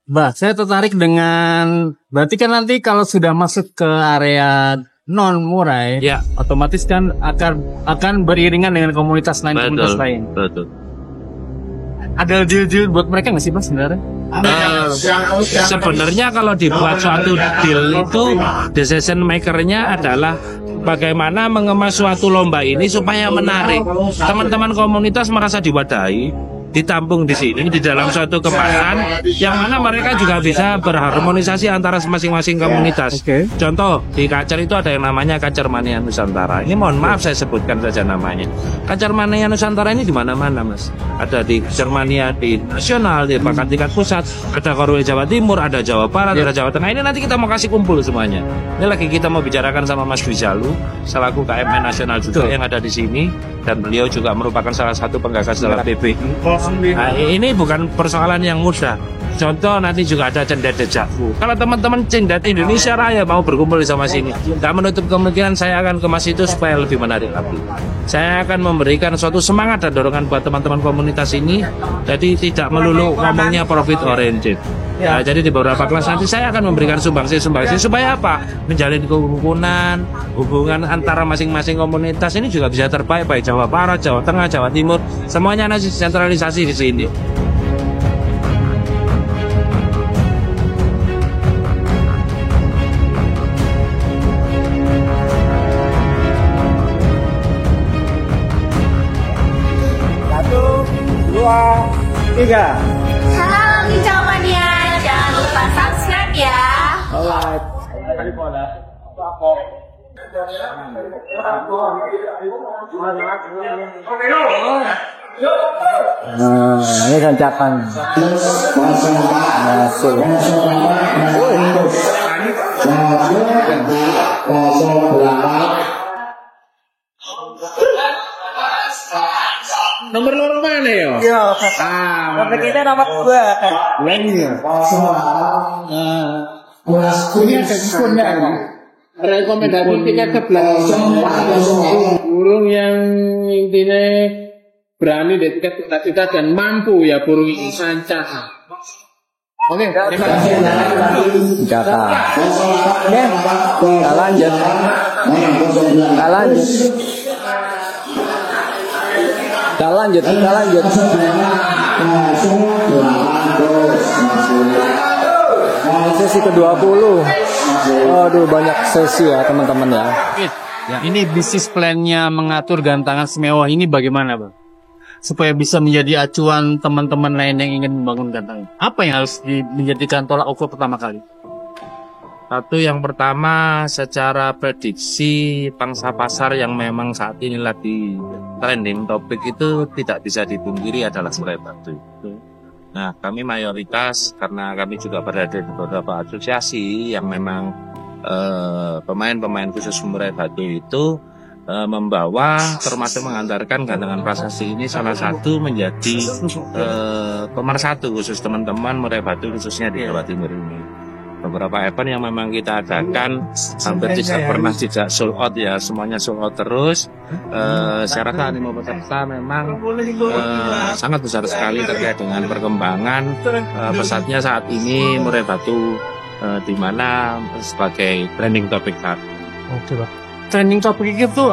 Mbak, saya tertarik dengan berarti kan nanti kalau sudah masuk ke area non Murai, Ya. otomatis kan akan beriringan dengan komunitas lain. Betul. Ada deal buat mereka nggak sih Mas sebenarnya? Sebenarnya kalau dibuat suatu deal itu decision makernya adalah bagaimana mengemas suatu lomba ini supaya menarik. Teman-teman komunitas merasa diwadahi, ditampung di sini di dalam suatu kemasan yang mana mereka juga bisa berharmonisasi antara masing-masing komunitas. Oke. Contoh di Kacer itu ada yang namanya Kacer Mania Nusantara. Ini mohon maaf saya sebutkan saja namanya. Kacer Mania Nusantara ini di mana-mana Mas. Ada di Kacer Mania di nasional, di bahkan tingkat pusat. Ada Korwil Jawa Timur, ada Jawa Barat, ada Jawa Tengah. Ini nanti kita mau kasih kumpul semuanya. Ini lagi kita mau bicarakan sama Mas Dwi Jalu selaku KMN nasional juga yang ada di sini, dan beliau juga merupakan salah satu penggagas dalam PBI. Nah, ini bukan persoalan yang mudah. Contoh nanti juga ada Cendet Dejakku. Kalau teman-teman Cendet Indonesia Raya mau berkumpul sama sini, tak menutup kemungkinan saya akan kemas itu supaya lebih menarik lagi. Saya akan memberikan suatu semangat dan dorongan buat teman-teman komunitas ini. Jadi tidak melulu ngomongnya profit oriented. Nah, jadi di beberapa kelas nanti saya akan memberikan sumbangsi supaya apa? Menjalin kerukunan, hubungan antara masing-masing komunitas ini juga bisa terbaik, baik Jawa Barat, Jawa Tengah, Jawa Timur, semuanya nanti sentralisasi di sini. Tiga. Halo Bincang Mania, jangan lupa subscribe ya. Alright. Nah, ini gancakan. Masuk. Nomor loro mana ya? Iya. Nomor kita nomor 2. Punya punya Rekomendasi tiket sebelah burung yang intinya berani di tiket kita dan mampu ya burung ini sancah. Oke, Jaka. Oke, kita lanjut. Kita lanjut. Sesi ke-20. Aduh, banyak sesi ya teman-teman ya. Ini bisnis plan-nya mengatur gantangan semewah ini bagaimana Bang? Supaya bisa menjadi acuan teman-teman lain yang ingin membangun gantangan. Apa yang harus menjadikan tolak ukur pertama kali? Satu, yang pertama secara prediksi pangsa pasar yang memang saat ini lagi trending topik itu tidak bisa dipungkiri adalah murai batu. Nah, kami mayoritas karena kami juga berada di beberapa asosiasi yang memang pemain-pemain khusus murai batu itu membawa termasuk mengantarkan gantangan prasasti ini salah satu menjadi pemersatu khusus teman-teman murai batu khususnya di Jawa Timur ini. Beberapa event yang memang kita adakan hampir tidak pernah tidak sold out ya, semuanya sold out terus. Saya rasa animo peserta memang sangat besar sekali terkait dengan perkembangan pesatnya saat ini murai batu di mana sebagai trending topik saat. Oke Bang. Trending topik itu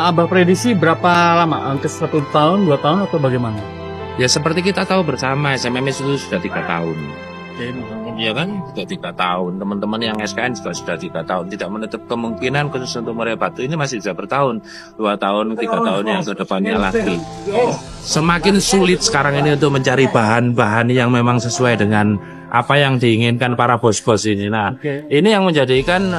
Abah prediksi berapa lama? Hampir 1 tahun, 2 tahun atau bagaimana? Ya seperti kita tahu bersama SMMS itu sudah 3 tahun. Ya kan, sudah 3 tahun. Teman-teman yang SKN juga sudah 3 tahun. Tidak menutup kemungkinan khusus untuk murai batu ini masih bisa bertahun, 2 tahun, 3 tahun yang ke depannya lagi. Semakin sulit sekarang ini untuk mencari bahan-bahan yang memang sesuai dengan apa yang diinginkan para bos-bos ini. Nah, ini yang menjadikan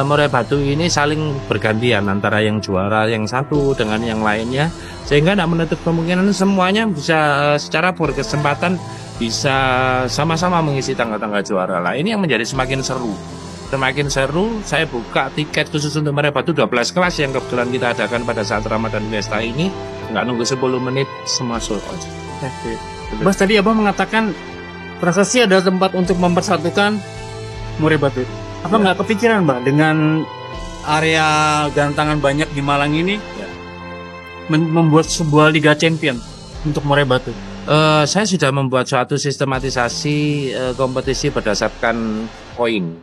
murai batu ini saling bergantian antara yang juara yang satu dengan yang lainnya, sehingga tidak menutup kemungkinan semuanya bisa secara berkesempatan bisa sama-sama mengisi tangga-tangga juara lah. Ini yang menjadi semakin seru. Semakin seru, saya buka tiket khusus untuk murai batu 12 kelas yang kebetulan kita adakan pada saat Ramadan Fiesta ini. Nggak nunggu 10 menit, semua sold out. Mas, tadi Abah mengatakan prasasti adalah tempat untuk mempersatukan murai batu. Apa nggak kepikiran Mbak dengan area gantangan banyak di Malang ini membuat sebuah Liga Champion untuk murai batu? Saya sudah membuat suatu sistematisasi kompetisi berdasarkan poin.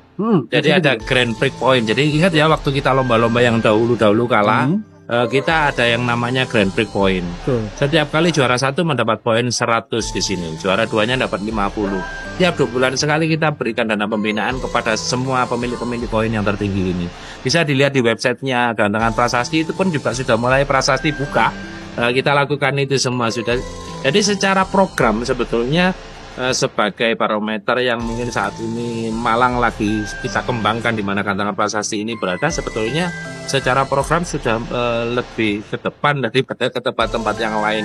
Jadi ada Grand Prix point. Jadi ingat ya waktu kita lomba-lomba yang dahulu kala, kita ada yang namanya Grand Prix point. Setiap kali juara 1 mendapat poin 100 di sini, juara 2-nya dapat 50. Tiap 2 bulan sekali kita berikan dana pembinaan kepada semua pemilik-pemilik poin yang tertinggi ini. Bisa dilihat di websitenya Gantangan Prasasti, itu pun juga sudah mulai prasasti buka. Kita lakukan itu semua sudah. Jadi secara program sebetulnya sebagai barometer yang mungkin saat ini Malang lagi kita kembangkan di mana Gantangan Prasasti ini berada, sebetulnya secara program sudah lebih ke depan daripada ke tempat-tempat yang lain.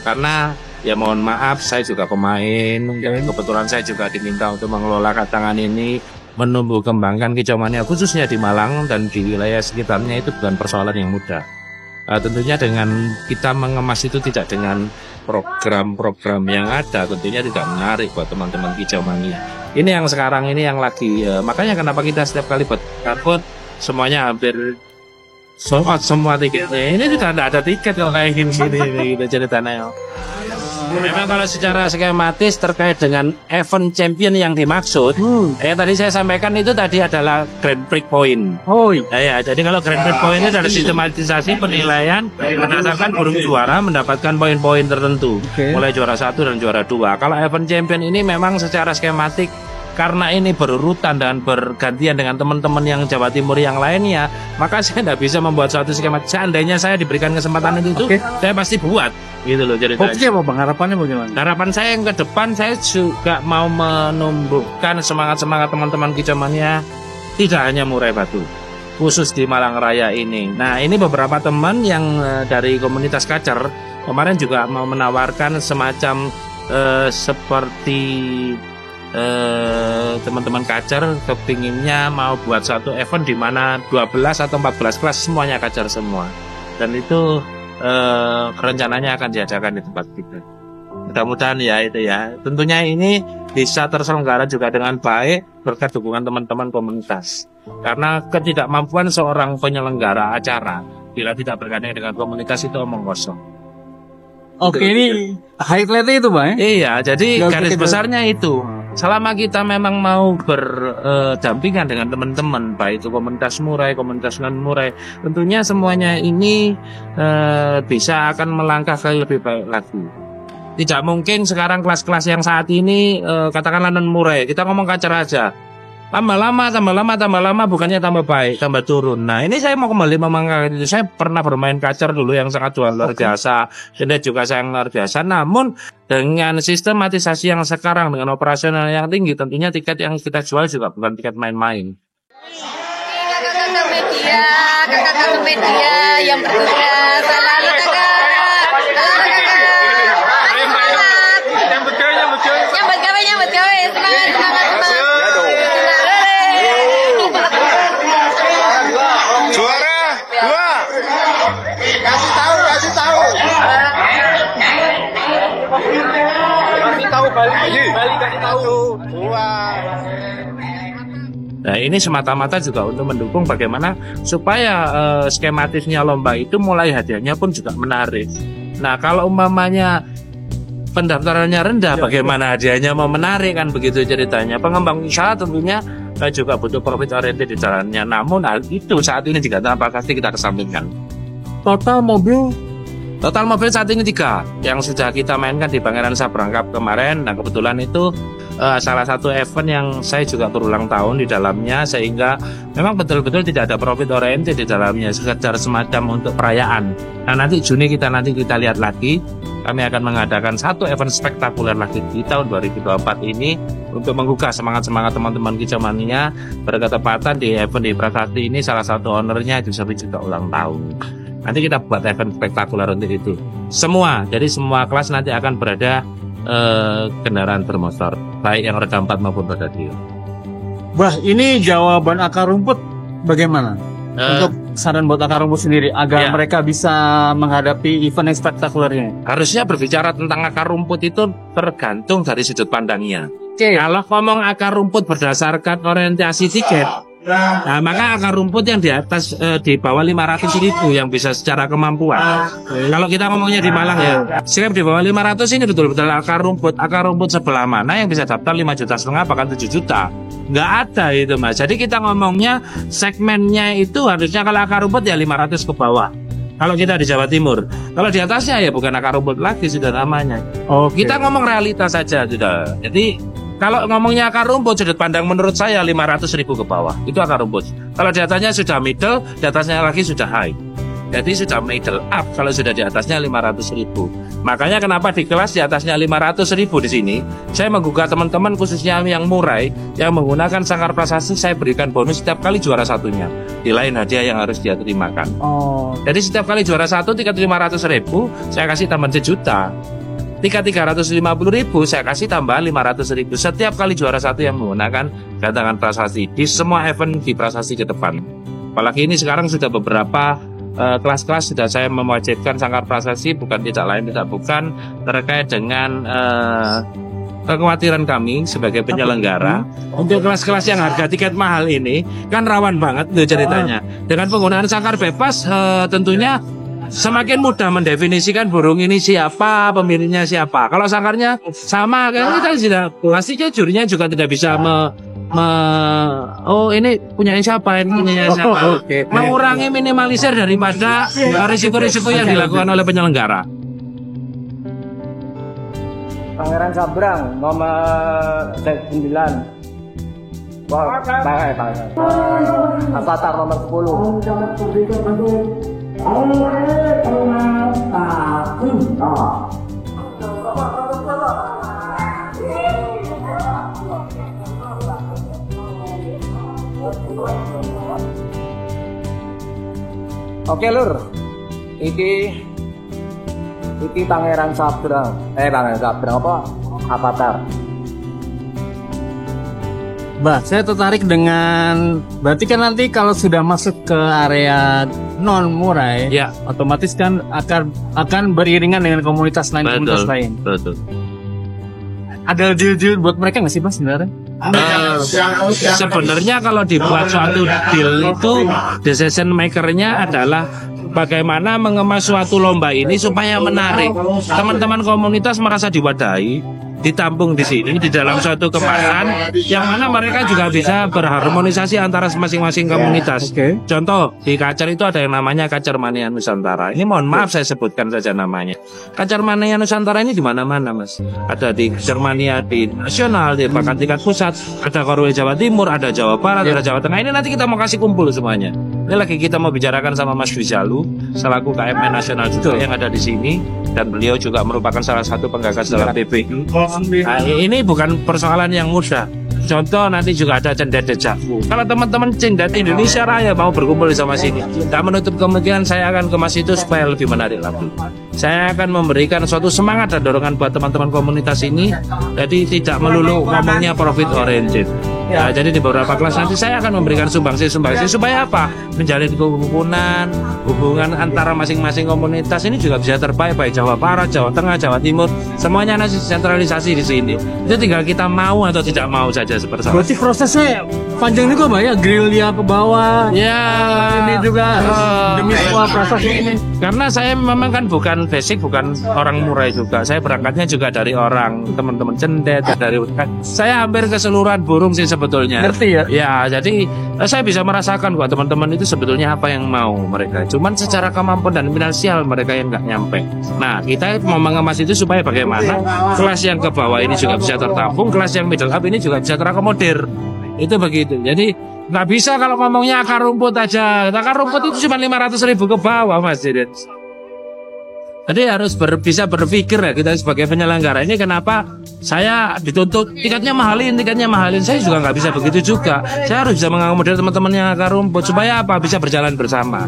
Karena ya mohon maaf, saya juga pemain, kebetulan saya juga diminta untuk mengelola Gantangan ini, menumbuh kembangkan kicau mania khususnya di Malang dan di wilayah sekitarnya itu bukan persoalan yang mudah. Tentunya dengan kita mengemas itu tidak dengan program-program yang ada, tentunya tidak menarik buat teman-teman kicau mania. Ini yang sekarang ini yang lagi, makanya kenapa kita setiap kali buat karpet semuanya hampir sold out semua tiketnya. Ini sudah tidak ada tiket kalau kayak gini gitu ceritanya. Memang kalau secara skematis terkait dengan event champion yang dimaksud, tadi saya sampaikan itu tadi adalah Grand Prix point. Ya, jadi kalau Grand Prix point itu adalah sistematisasi penilaian berdasarkan burung juara mendapatkan poin-poin tertentu, mulai juara 1 dan juara 2. Kalau event champion ini memang secara skematik, karena ini berurutan dan bergantian dengan teman-teman yang Jawa Timur yang lainnya, maka saya tidak bisa membuat suatu skema. Seandainya saya diberikan kesempatan itu, saya pasti buat, gitu loh. Jadi fokusnya apa bang? Harapannya bagaimana? Harapan saya yang ke depan, saya juga mau menumbuhkan semangat-semangat teman-teman kicau mania, tidak hanya Murai Batu, khusus di Malang Raya ini. Nah, ini beberapa teman yang dari komunitas Kacer kemarin juga mau menawarkan semacam seperti teman-teman Kacer kepinginnya mau buat satu event di mana 12 atau 14 kelas semuanya Kacer semua, dan itu rencananya akan diadakan di tempat kita. Mudah-mudahan ya itu ya. Tentunya ini bisa terselenggara juga dengan baik berkat dukungan teman-teman komunitas. Karena ketidakmampuan seorang penyelenggara acara bila tidak bergandeng dengan komunitas itu omong kosong. Oke, ini highlightnya itu bang? Iya, jadi garis besarnya itu. Selama kita memang mau berdampingan dengan teman-teman, baik itu komunitas murai, komunitas non-murai, tentunya semuanya ini bisa akan melangkah ke lebih baik lagi. Tidak mungkin sekarang kelas-kelas yang saat ini, katakanlah non-murai, kita ngomong Kacer aja. Tambah lama, bukannya tambah baik, tambah turun. Nah, ini saya mau kembali memangkat itu. Saya pernah bermain Kacer dulu yang sangat luar biasa. Ini juga saya luar biasa. Namun, dengan sistematisasi yang sekarang, dengan operasional yang tinggi, tentunya tiket yang kita jual juga bukan tiket main-main. Kakak media yang bertugas. Selalu kakak. Nyambut gawe. Semangat. Juara 2. Kasih tahu. Kasih tahu Bali kasih tahu. 2. Nah, ini semata-mata juga untuk mendukung bagaimana supaya skematisnya lomba itu mulai hadiahnya pun juga menarik. Nah, kalau umpamanya pendaftarannya rendah, bagaimana hadiahnya mau menarik, kan begitu ceritanya. Pengembang usaha tentunya juga butuh profit oriented di jalannya. Namun hal itu saat ini di Gantangan Prasasti kita kesampingkan. Total mobil saat ini 3 yang sudah kita mainkan di Pangeran Sabrangkap kemarin. Nah, kebetulan itu salah satu event yang saya juga berulang tahun di dalamnya, sehingga memang betul-betul tidak ada profit oriented di dalamnya, sekedar semacam untuk perayaan. Nah, nanti Juni kita lihat lagi, kami akan mengadakan satu event spektakuler lagi di tahun 2024 ini untuk menggugah semangat-semangat teman-teman kicau mania. Berketepatan di event di Prasasti ini salah satu ownernya Josephine juga ulang tahun. Nanti kita buat event spektakuler untuk itu. Jadi semua kelas nanti akan berada kendaraan bermotor, baik yang roda 4 maupun roda 2. Bah, ini jawaban akar rumput bagaimana? Untuk saran buat akar rumput sendiri agar mereka bisa menghadapi event yang spektakulernya. Harusnya berbicara tentang akar rumput itu tergantung dari sudut pandangnya. Kalau ngomong akar rumput berdasarkan orientasi tiket, Nah, maka akar rumput yang di atas di bawah 500.000 yang bisa secara kemampuan. Kalau kita ngomongnya di Malang ya, sikap di bawah 500 ini betul-betul akar rumput sebelah mana yang bisa daftar 5,5 juta bahkan 7 juta. Nggak ada itu Mas. Jadi kita ngomongnya segmennya itu harusnya kalau akar rumput ya 500 ke bawah. Kalau kita di Jawa Timur, kalau di atasnya ya bukan akar rumput lagi sudah namanya. Kita ngomong realitas saja sudah. Jadi kalau ngomongnya akar rumput sudut pandang menurut saya 500.000 ke bawah itu akar rumput. Kalau di atasnya sudah middle, di atasnya lagi sudah high. Jadi sudah middle up kalau sudah di atasnya 500.000. Makanya kenapa di kelas di atasnya 500.000 di sini, saya menggugah teman-teman khususnya yang murai yang menggunakan sangkar prasasti, saya berikan bonus setiap kali juara satunya. Di lain hadiah yang harus dia terimakan. Jadi setiap kali juara satu tiket 500.000, saya kasih tambahan 1 juta. Tiket 350.000 saya kasih tambahan 500.000 setiap kali juara satu yang menggunakan gantangan prasasti di semua event di prasasti ke depan. Apalagi ini sekarang sudah beberapa kelas-kelas sudah saya mewajibkan sangkar prasasti, bukan terkait dengan kekhawatiran kami sebagai penyelenggara untuk kelas-kelas yang harga tiket mahal ini kan rawan banget tuh ceritanya. Dengan penggunaan sangkar bebas tentunya semakin mudah mendefinisikan burung ini siapa, pemiliknya siapa. Kalau sangkarnya sama kan kita sudah pastinya jurinya juga tidak bisa ini punyanya siapa, ini punyanya siapa. Mengurangi minimalisir daripada risiko-risiko yang dilakukan oleh penyelenggara. Pangeran Sabrang nomor 9. Wah, Avatar nomor 10. Oke Lur, iki Pangeran Sabrang, apa? Avatar. Bah, saya tertarik dengan berarti kan nanti kalau sudah masuk ke area non murai, ya otomatis kan akan beriringan dengan komunitas lain. Betul. Ada deal buat mereka nggak sih Mas sebenarnya? Sebenarnya kalau dibuat suatu deal itu decision makernya adalah bagaimana mengemas suatu lomba ini supaya menarik teman-teman komunitas merasa diwadahi, ditampung di sini di dalam suatu kemasan yang mana mereka juga bisa berharmonisasi antara masing-masing komunitas. Contoh di Kacer itu ada yang namanya Kacer Mania Nusantara. Ini mohon maaf saya sebutkan saja namanya. Kacer Mania Nusantara ini di mana-mana Mas. Ada di Kacer Mania di nasional, di bahkan tingkat pusat, ada Korwil Jawa Timur, ada Jawa Barat, ada Jawa Tengah. Ini nanti kita mau kasih kumpul semuanya. Ini lagi kita mau bicarakan sama Mas Wijalu selaku KMN nasional juga yang ada di sini, dan beliau juga merupakan salah satu penggagas dalam PBI. Nah, ini bukan persoalan yang mudah. Contoh nanti juga ada cendet dejavu. Kalau teman-teman cendet Indonesia Raya mau berkumpul sama sini, tak menutup kemungkinan saya akan kemas itu supaya lebih menarik lagi. Saya akan memberikan suatu semangat dan dorongan buat teman-teman komunitas ini. Jadi tidak melulu ngomongnya profit oriented. Ya, jadi di beberapa kelas nanti saya akan memberikan sumbangsi supaya apa? Menjalin kerukunan, hubungan antara masing-masing komunitas ini juga bisa terbaik, baik Jawa Barat, Jawa Tengah, Jawa Timur, semuanya nanti sentralisasi di sini. Itu tinggal kita mau atau tidak mau saja seperti itu. Berarti prosesnya panjang juga Pak ya, gerilya ke bawah. Ya, ini juga demi sebuah prasasti ini. Karena saya memang kan bukan basic, bukan orang murai juga. Saya berangkatnya juga dari orang teman-teman cendet, dari saya hampir keseluruhan burung sih sebetulnya. Ngerti ya? Ya, jadi saya bisa merasakan kok teman-teman itu sebetulnya apa yang mau mereka. Cuman secara kemampuan dan finansial mereka yang nggak nyampe. Nah, kita mau mengemas itu supaya bagaimana kelas yang ke bawah ini juga bisa tertampung, kelas yang middle up ini juga bisa terakomodir. Itu begitu. Jadi nggak bisa kalau ngomongnya akar rumput aja. Akar rumput itu cuma 500.000 ke bawah, Mas Deden. Jadi harus bisa berpikir ya kita sebagai penyelenggara ini, kenapa saya dituntut tiketnya mahalin. Saya juga nggak bisa begitu juga. Saya harus bisa mengakomodir teman-teman yang akar rumput supaya apa? Bisa berjalan bersama.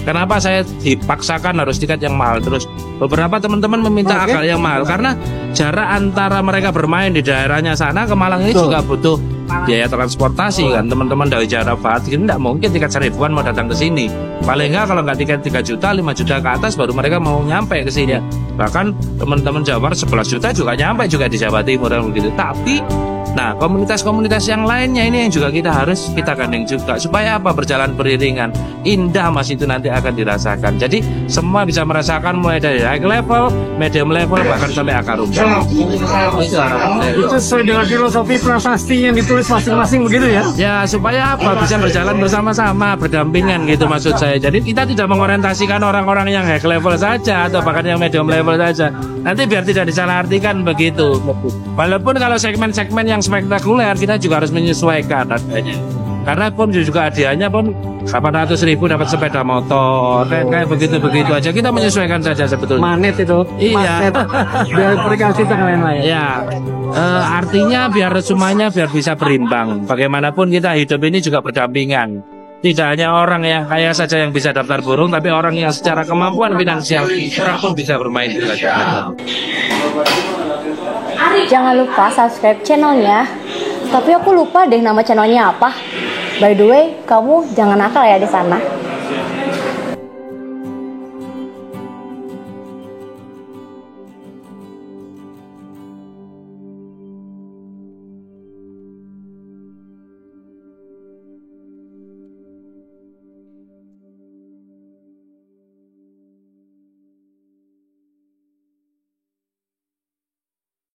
Kenapa saya dipaksakan harus tiket yang mahal terus? Beberapa teman-teman meminta akal yang mahal karena jarak antara mereka bermain di daerahnya sana ke Malang ini juga butuh biaya transportasi kan. Teman-teman dari Jawa Barat ini tidak mungkin tiket 1.000-an mau datang ke sini. Paling enggak kalau nggak tiket 3 juta, 5 juta ke atas baru mereka mau nyampe ke sini. Bahkan teman-teman Jawa Barat 11 juta juga nyampe juga di Jawa Timur dan begitu. Tapi Nah, komunitas-komunitas yang lainnya ini yang juga kita harus kita gandeng juga supaya apa, berjalan beriringan. Indah Mas itu nanti akan dirasakan. Jadi semua bisa merasakan mulai dari high level, medium level, bahkan sampai akar rumput. Itu sesuai dengan filosofi prasasti yang ditulis masing-masing begitu ya? Ya supaya apa, bisa berjalan bersama-sama, berdampingan gitu maksud saya. Jadi kita tidak mengorientasikan orang-orang yang high level saja atau bahkan yang medium level saja. Nanti biar tidak disalahartikan begitu. Walaupun kalau segmen-segmen yang spektakuler kita juga harus menyesuaikan adanya. Karena pun juga hadiahnya pun 800.000 dapat sepeda motor kayak begitu aja, kita menyesuaikan saja sebetulnya. Manet itu. Iya. Biar berkasih dan lain-lain. Ya, artinya biar semuanya biar bisa berimbang. Bagaimanapun kita hidup ini juga berdampingan. Tidak hanya orang yang kaya saja yang bisa daftar burung, tapi orang yang secara kemampuan finansial pun bisa bermain di raja. Jangan lupa subscribe channelnya. Tapi aku lupa deh nama channelnya apa. By the way, kamu jangan nakal ya di sana.